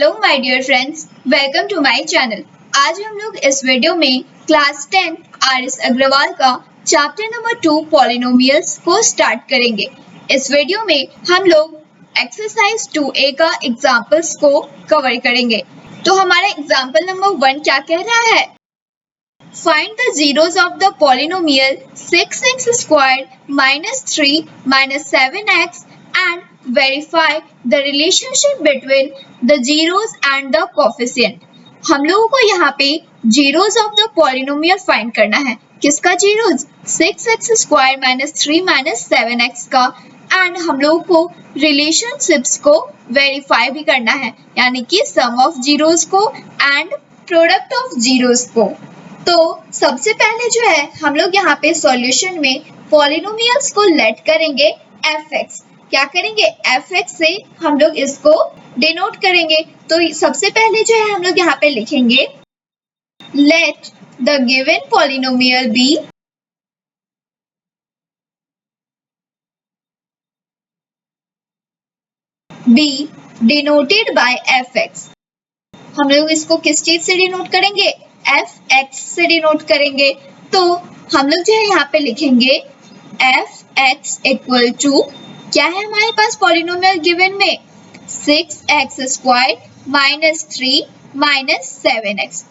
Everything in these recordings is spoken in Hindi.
Hello my dear friends, welcome to my channel. आज हम लोग इस वीडियो में क्लास 10 आर.एस. अग्रवाल का चैप्टर नंबर 2 पॉलिनोमियल्स को स्टार्ट करेंगे। इस वीडियो में हम लोग एक्सरसाइज 2A का एग्जांपल्स को कवर करेंगे। तो हमारा एग्जांपल नंबर 1 क्या कह रहा है? Find the zeros of the polynomial 6x squared minus 3 minus 7x and verify the relationship between the zeros and the coefficient. हम लोगों को यहाँ पे zeros of the polynomial find करना है। किसका zeros? 6x squared minus 3 minus 7x का, and हम लोगों को relationships को verify भी करना है, यानी कि sum of zeros को and product of zeros को। तो सबसे पहले जो है हम लोग यहाँ पे सॉल्यूशन में पॉलिनोमियल्स को लेट करेंगे fx। क्या करेंगे? fx से हम लोग इसको डिनोट करेंगे। तो सबसे पहले जो है हम लोग यहाँ पे लिखेंगे let the given polynomial B denoted by fx। हम लोग इसको किस चीज से डिनोट करेंगे? fx से डिनोट करेंगे। तो हम लोग जो है यहाँ पे लिखेंगे fx इक्वल टू क्या है हमारे पास पॉलिनोमियल गिवन में? 6x square minus 3 minus 7x।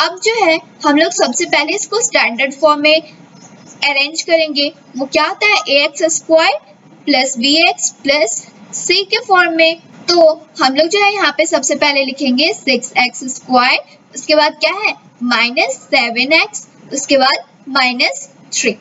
अब जो है हम लोग सबसे पहले इसको स्टैंडर्ड फॉर्म में अरेंज करेंगे। वो क्या होता है? ax square plus bx plus c के फॉर्म में। तो हम लोग जो है यहाँ पे सबसे पहले लिखेंगे 6x स्क्वायर, उसके बाद क्या है माइनस 7x, उसके बाद माइनस 3।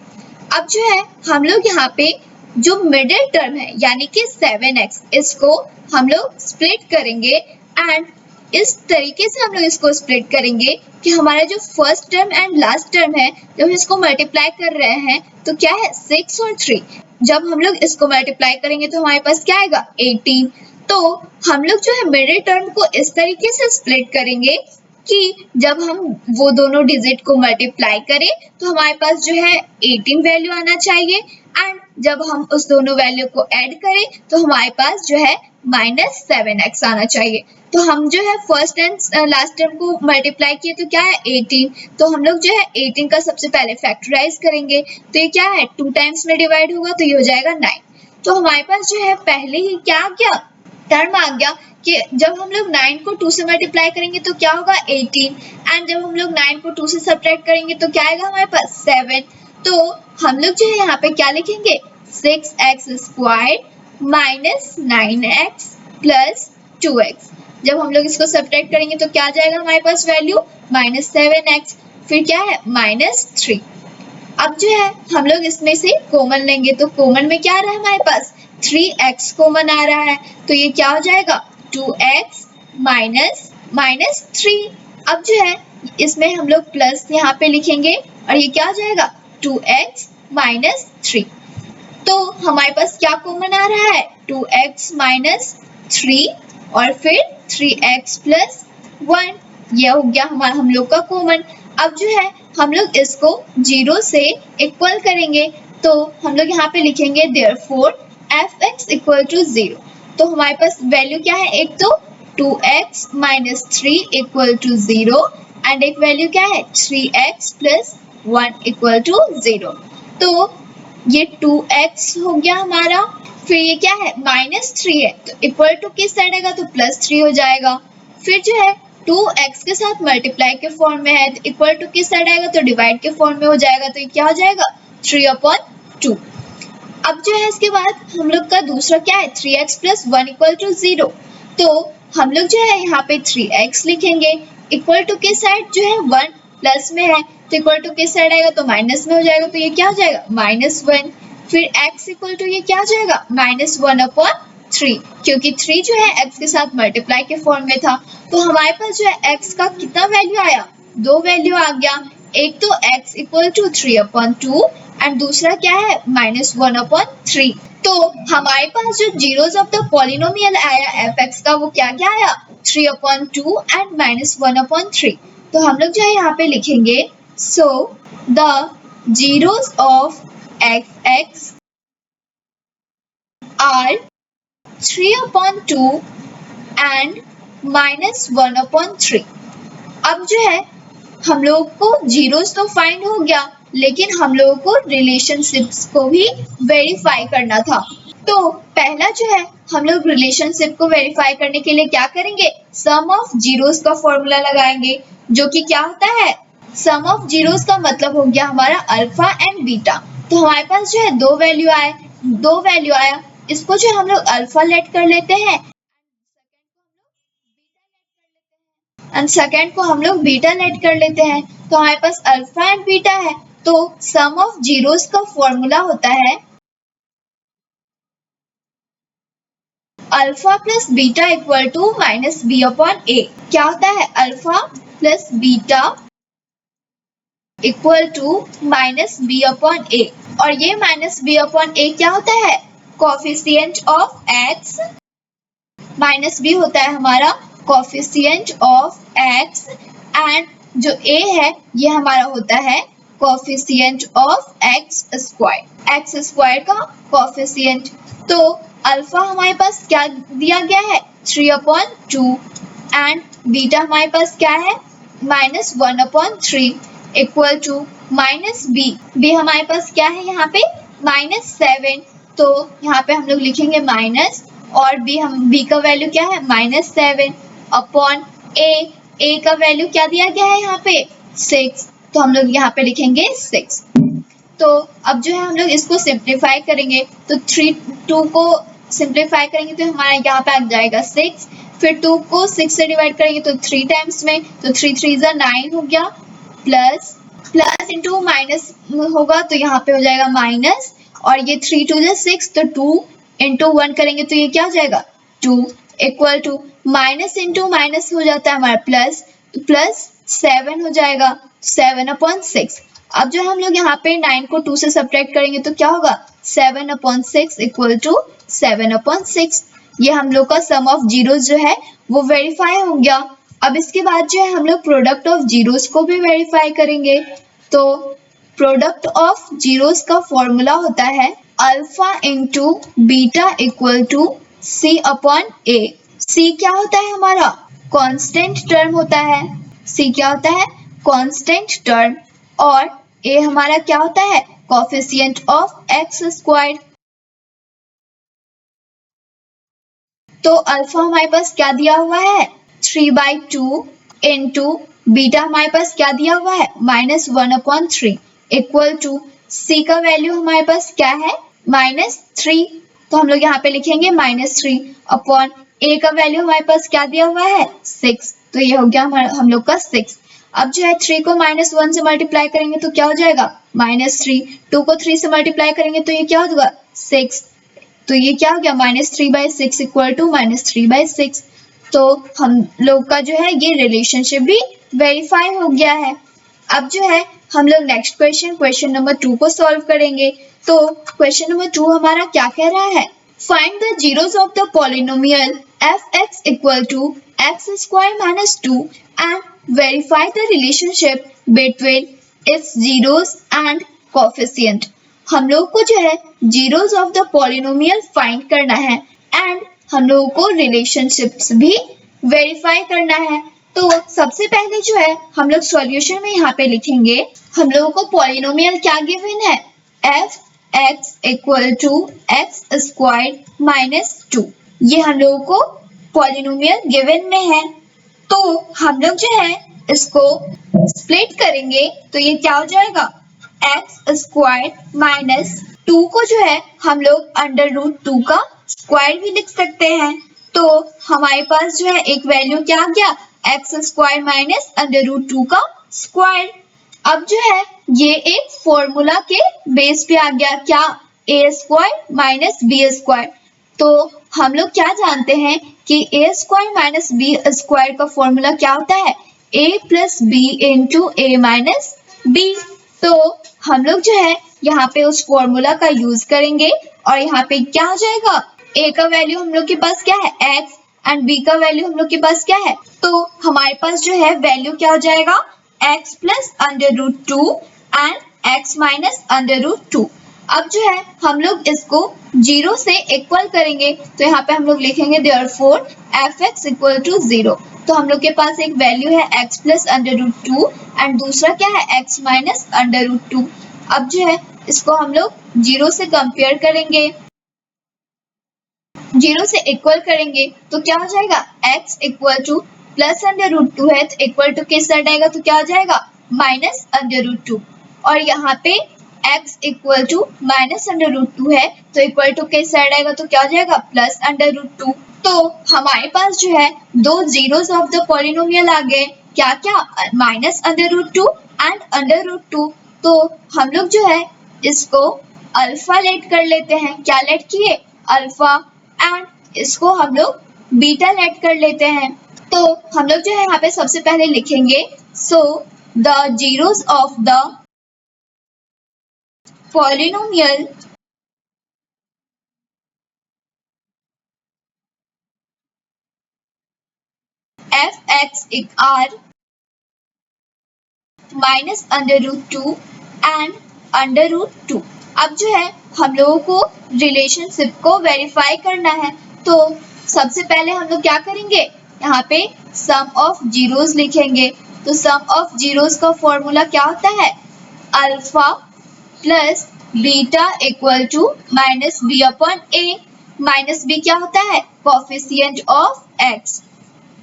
अब जो है हम लोग यहाँ पे जो मिडिल टर्म है यानी कि 7x, इसको हम लोग स्प्लिट करेंगे एंड इस तरीके से हम लोग इसको स्प्लिट करेंगे कि हमारा जो first term and last term है जब इसको मल्टीप्लाई कर रहे हैं तो क्या है 6 और 3। जब हम लोग इसको मल्टीप्लाई करेंगे तो हमारे पास क्या आएगा 18। तो हम लोग जो है मिडिल टर्म को इस तरीके से स्प्लिट करेंगे कि जब हम वो दोनों डिजिट को मल्टीप्लाई करें तो हमारे पास जो है 18 वैल्यू आना चाहिए, एंड जब हम उस दोनों वैल्यू को ऐड करें तो हमारे पास जो है माइनस 7x आना चाहिए। तो हम जो है फर्स्ट एंड लास्ट टर्म को मल्टीप्लाई किए तो क्या है 18। तो हम लोग जो है 18 का सबसे पहले फैक्टराइज करेंगे तो ये क्या है 2 टाइम्स में डिवाइड होगा तो ये हो जाएगा 9। तो हमारे पास जो है पहले ही क्या आ गया टर्म आ गया कि जब हम लोग 9 को 2 से मल्टीप्लाई करेंगे तो क्या होगा 18, एंड जब हम लोग 9 को 2 से सब्ट्रैक्ट करेंगे तो क्या आएगा हमारे पास 7। तो हम लोग जो है यहाँ पे क्या लिखेंगे 6x square minus 9x plus 2x। जब हम लोग इसको सब्ट्रैक्ट करेंगे तो क्या आ जाएगा हमारे पास वैल्यू माइनस 7x, फिर क्या है माइनस 3। अब जो है हम लोग इसमें से कॉमन लेंगे तो कॉमन में क्या आ रहा है हमारे पास 3x कॉमन आ रहा है, तो ये क्या हो जाएगा 2x माइनस माइनस 3। अब जो है इसमें हम लोग प्लस यहाँ पे लिखेंगे और ये क्या हो जाएगा 2x माइनस 3। तो हमारे पास क्या कॉमन आ रहा है 2x माइनस 3 और फिर 3x प्लस 1, यह हो गया हमारा हम लोग का कॉमन। अब जो है हम लोग इसको 0 से इक्वल करेंगे तो हम लोग यहाँ पे लिखेंगे देयरफॉर fx इक्वल टू 0। तो हमारे पास वैल्यू क्या है, एक तो 2x minus 3 equal to 0 and एक वैल्यू क्या है 3x प्लस 1 इक्वल टू 0। तो ये 2x हो गया हमारा, फिर ये क्या है माइनस 3 है तो इक्वल टू किस साइड आएगा तो प्लस 3 हो जाएगा। फिर जो है 2x के साथ मल्टीप्लाई के फॉर्म में है तो इक्वल टू किस साइड आएगा तो डिवाइड के फॉर्म में हो जाएगा, तो ये क्या हो जाएगा 3/2। अब जो है इसके बाद हम लोग का दूसरा क्या है 3x प्लस 1 इक्वल टू 0। तो हम लोग जो है यहाँ पे 3x लिखेंगे, इक्वल टू किस साइड जो है 1 प्लस में है तो इक्वल टू किस साइड आएगा तो माइनस में हो जाएगा, तो ये क्या हो जाएगा -1। फिर x इक्वल टू ये क्या हो जाएगा -1/3, क्योंकि 3 जो है x के साथ मल्टीप्लाई के फॉर्म में था। तो हमारे पास जो है x का कितना वैल्यू आया, 2 वैल्यू आ गया। एक तो x इक्वल टू 3/2 एंड दूसरा क्या है -1/3। तो हमारे पास जो जीरोस ऑफ द पॉलिनोमियल आया fx का वो क्या क्या आया 3/2 एंड -1/3। तो हम लोग जो है यहाँ पे लिखेंगे so the zeros of fx are 3/2 and -1/3। अब जो है हम लोग को जीरोस तो फाइंड हो गया, लेकिन हम लोगों को रिलेशनशिप्स को भी वेरीफाई करना था। तो पहला जो है हम लोग रिलेशनशिप को वेरीफाई करने के लिए क्या करेंगे, सम ऑफ जीरोस का फॉर्मूला लगाएंगे, जो कि क्या होता है, सम ऑफ जीरोस का मतलब हो गया हमारा अल्फा एंड बीटा। तो हमारे पास जो है दो वैल्यू आया, इसको जो हम लोग अल्फा लेट कर लेते हैं एंड सेकेंड को हम लोग बीटा लेट कर लेते हैं। तो हमारे पास अल्फा एंड बीटा है, तो सम ऑफ जीरोस का फॉर्मूला होता है alpha plus beta equal to minus B upon a. क्या होता है, alpha plus beta equal to minus B upon a, और ये माइनस बी अपॉन ए क्या होता है, coefficient of x, minus b होता है हमारा कोफिशिएंट ऑफ एक्स, एंड जो a है ये हमारा होता है कोफिशिएंट ऑफ एक्स स्क्वायर का कोफिशिएंट। तो अल्फा हमारे पास क्या दिया गया है, 3/2, एंड बीटा हमारे पास क्या है, -1/3 इक्वल टू माइनस बी हमारे पास क्या है यहाँ पे -7। तो यहाँ पे हम लोग लिखेंगे माइनस, और बी का वैल्यू क्या है -7 अपॉन ए का वैल्यू क्या दिया गया है यहाँ पे 6, तो हम लोग यहाँ पे लिखेंगे 6। तो अब जो है हम लोग इसको सिंप्लीफाई करेंगे, तो 2 को सिंप्लीफाई करेंगे तो हमारा यहाँ पे आ जाएगा 6, फिर 2 को 6 से डिवाइड करेंगे तो 3 टाइम्स में, तो 3 3 जा 9 हो गया, प्लस इंटू माइनस होगा तो यहाँ पे हो जाएगा माइनस, और ये 3 2 जा 6, तो 2 इंटू 1 करेंगे तो ये क्या हो जाएगा 2 equal to minus into minus हो जाता है हमारा प्लस, तो प्लस 7 हो जाएगा 7/6। अब जो हम लोग यहाँ पे 9 को 2 से सब्ट्रैक्ट करेंगे तो क्या होगा 7/6 इक्वल टू 7/6। ये हम लोग का सम ऑफ जीरोस जो है वो वेरीफाई हो गया। अब इसके बाद जो है हम लोग प्रोडक्ट ऑफ जीरोस को भी वेरीफाई करेंगे। तो प्रोडक्ट ऑफ जीरोस का फॉर्मूला होता है alpha into beta equal to C upon ए। सी क्या होता है हमारा कांस्टेंट टर्म होता है, सी क्या होता है कांस्टेंट टर्म, और ए हमारा क्या होता है कोफिशिएंट ऑफ एक्स स्क्वायर। तो अल्फा हमारे पास क्या दिया हुआ है 3/2 इंटू बीटा हमारे पास क्या दिया हुआ है -1/3 इक्वल टू सी का वैल्यू हमारे पास क्या है -3, तो हम लोग यहाँ पे लिखेंगे -3 अपॉन ए का वैल्यू हमारे पास क्या दिया हुआ है 6, तो ये हो गया हम लोग का 6। अब जो है 3 को -1 से मल्टीप्लाई करेंगे तो क्या हो जाएगा -3, 2 को 3 से मल्टीप्लाई करेंगे तो ये क्या होगा 6, तो ये क्या हो गया -3/6 इक्वल टू -3/6। तो हम लोग का जो है ये रिलेशनशिप भी वेरीफाई हो गया है। अब जो है हम लोग नेक्स्ट क्वेश्चन नंबर 2 को सॉल्व करेंगे। तो क्वेश्चन नंबर 2 हमारा क्या कह रहा है, find the zeros of the polynomial f(x) equal to x² - 2 and verify the relationship between its zeros and coefficient. हम लोग को जो है zeros of the polynomial find करना है एंड हम लोगों को रिलेशनशिप्स भी वेरीफाई करना है। तो सबसे पहले जो है हम लोग सॉल्यूशन में यहाँ पे लिखेंगे, हम लोगों को पॉलिनोमियल क्या गिवन है f(x) इक्वल टू x² - 2, ये हम लोगों को पॉलिनोमियल गिवन में है। तो हम लोग जो है इसको स्प्लिट करेंगे तो ये क्या हो जाएगा x² - 2 को जो है हम लोग √2 का स्क्वायर भी लिख सकते हैं। तो हमारे पास जो है एक वैल्यू क्या आ गया x² - √2 का स्क्वायर। अब जो है ये एक फॉर्मूला के बेस पे आ गया, क्या a² - b²। तो हम लोग क्या जानते हैं कि a² - b² का फॉर्मूला क्या होता है a + b × a - b। तो हम लोग जो है यहाँ पे उस फॉर्मूला का यूज करेंगे और यहाँ पे क्या हो जाएगा a का वैल्यू हम लोग के पास क्या है x एंड b का वैल्यू हम लोग के पास क्या है, तो हमारे पास जो है वैल्यू क्या हो जाएगा x + √2 एंड x - √2। अब जो है हम लोग इसको 0 से इक्वल करेंगे, तो यहाँ पे हम लोग लिखेंगे therefore fx इक्वल टू 0। तो हम लोग के पास एक वैल्यू है x plus under root 2 and दूसरा क्या है x माइनस अंडर रूट 2। अब जो है इसको हम लोग 0 से कंपेयर करेंगे, 0 से इक्वल करेंगे तो क्या हो जाएगा x equal to plus under root 2 है तो इक्वल टू किस साइड आएगा, तो क्या हो जाएगा माइनस अंडर रूट 2। और यहाँ पे x equal to minus under root 2 है तो इक्वल टू किस साइड आएगा, तो क्या हो जाएगा प्लस अंडर रूट 2। तो हमारे पास जो है दो जीरोस ऑफ द पॉलिनोमियल आ गए, क्या क्या, minus under root 2 and under root 2। तो हम लोग जो है इसको अल्फा लेट कर लेते हैं, क्या लेट किए अल्फा, एंड इसको हम लोग बीटा लेट कर लेते हैं। तो हम लोग जो है यहाँ पे सबसे पहले लिखेंगे so the zeros of the polynomial fx are minus under root 2 and under root 2। अब जो है हम लोगों को रिलेशनशिप को वेरीफाई करना है, तो सबसे पहले हम लोग क्या करेंगे, यहाँ पे सम ऑफ जीरोस लिखेंगे। तो सम ऑफ जीरोस का फॉर्मूला क्या होता है, alpha plus beta equal to minus B upon A. Minus B क्या होता है, कोफिशिएंट ऑफ एक्स,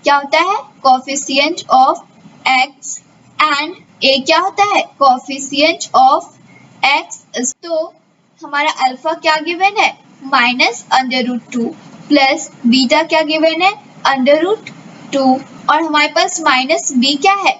क्या होता है coefficient of x, and A क्या होता है कोफिशिएंट ऑफ एक्स। तो हमारा अल्फा क्या गिवन है minus under root 2 plus beta क्या गिवन है अंडर रूट 2, और हमारे पास माइनस बी क्या है,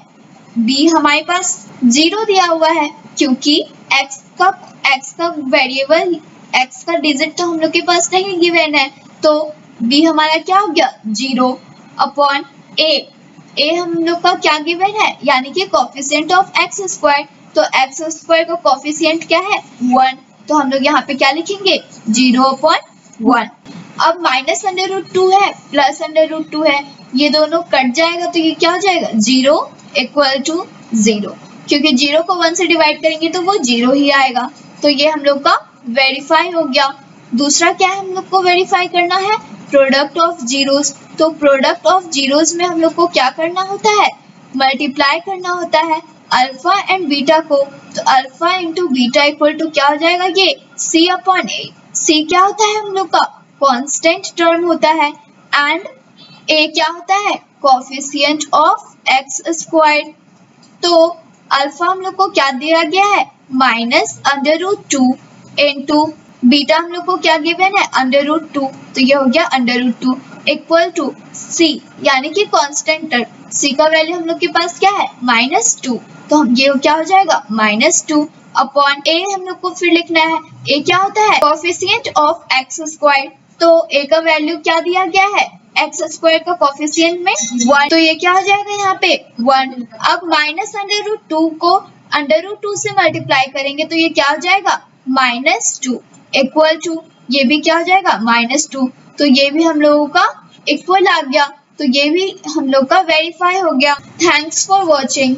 बी हमारे पास 0 दिया हुआ है क्योंकि x का वेरिएबल x का डिजिट तो हम लोग के पास नहीं गिवन है, तो b हमारा क्या हो गया 0 अपॉन a हम लोग का क्या गिवन है, यानी कि कोफिशिएंट ऑफ एक्स स्क्वायर। तो एक्स स्क्वायर का कोफिशिएंट क्या है 1, तो हम लोग यहाँ पे क्या लिखेंगे 0 अपॉन 1। अब माइनस अंडर रूट 2 है प्लस अंडर रूट 2 है, ये दोनों कट जाएगा तो ये क्या हो जाएगा 0 इक्वल टू 0, क्योंकि 0 को 1 से डिवाइड करेंगे तो वो 0 ही आएगा। तो ये हम लोग का वेरीफाई हो गया। दूसरा क्या है हम लोग को वेरीफाई करना है, प्रोडक्ट ऑफ जीरोस। तो प्रोडक्ट ऑफ जीरोस में हम लोग को क्या करना होता है, मल्टीप्लाई करना होता है अल्फा एंड बीटा को। तो alpha into beta equal to क्या हो जाएगा, ये सी अपॉन ए। सी क्या होता है हम लोग का कांस्टेंट टर्म होता है, एंड ए क्या होता है कोफिशिएंट ऑफ एक्स स्क्वायर। तो अल्फा हम लोग को क्या दिया गया है minus under root 2 into beta हम लोग को क्या गिवन है अंडर रूट 2, तो ये हो गया अंडर रूट 2 इक्वल टू सी, यानी कि कांस्टेंट टर्म सी का वैल्यू हम लोग के पास क्या है -2, तो हम ये क्या हो जाएगा -2 अपॉन ए हम लोग को फिर लिखना है, ए क्या होता है कोफिशिएंट ऑफ एक्स स्क्वायर। तो ए का वैल्यू क्या दिया गया है एक्स स्क्वायर का कोफिशिएंट में 1, तो ये क्या हो जाएगा यहाँ पे 1। अब माइनस अंडर रूट 2 को अंडर रूट 2 से मल्टीप्लाई करेंगे तो ये क्या हो जाएगा -2 इक्वल टू, ये भी क्या हो जाएगा -2, तो ये भी हम लोगों का इक्वल आ गया, तो ये भी हम लोग का वेरीफाई हो गया। Thanks for watching.